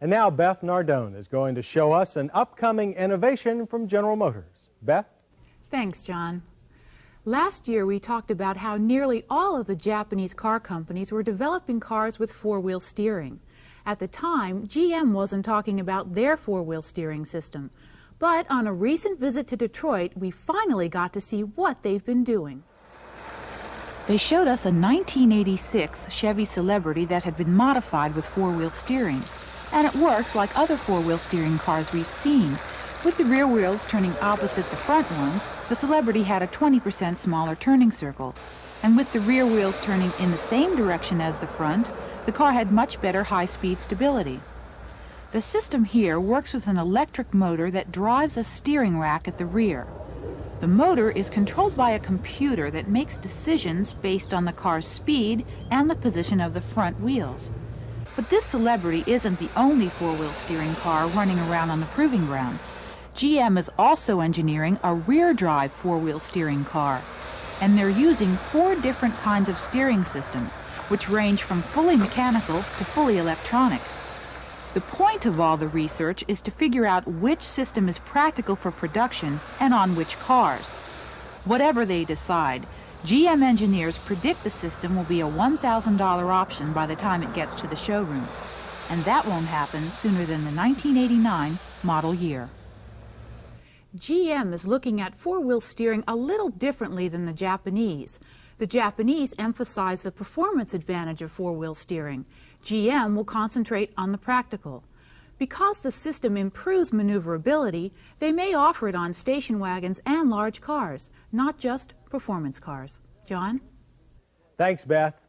And now Beth Nardone is going to show us an upcoming innovation from General Motors. Beth? Thanks, John. Last year we talked about how nearly all of the Japanese car companies were developing cars with four-wheel steering. At the time, GM wasn't talking about their four-wheel steering system. But on a recent visit to Detroit, we finally got to see what they've been doing. They showed us a 1986 Chevy Celebrity that had been modified with four-wheel steering. And it worked like other four-wheel steering cars we've seen. With the rear wheels turning opposite the front ones, the Celebrity had a 20% smaller turning circle. And with the rear wheels turning in the same direction as the front, the car had much better high-speed stability. The system here works with an electric motor that drives a steering rack at the rear. The motor is controlled by a computer that makes decisions based on the car's speed and the position of the front wheels. But this Celebrity isn't the only four-wheel steering car running around on the proving ground. GM is also engineering a rear-drive four-wheel steering car. And they're using 4 different kinds of steering systems, which range from fully mechanical to fully electronic. The point of all the research is to figure out which system is practical for production and on which cars. Whatever they decide, GM engineers predict the system will be a $1,000 option by the time it gets to the showrooms. And that won't happen sooner than the 1989 model year. GM is looking at four-wheel steering a little differently than the Japanese. The Japanese emphasize the performance advantage of four-wheel steering. GM will concentrate on the practical. Because the system improves maneuverability, they may offer it on station wagons and large cars, not just performance cars. John? Thanks, Beth.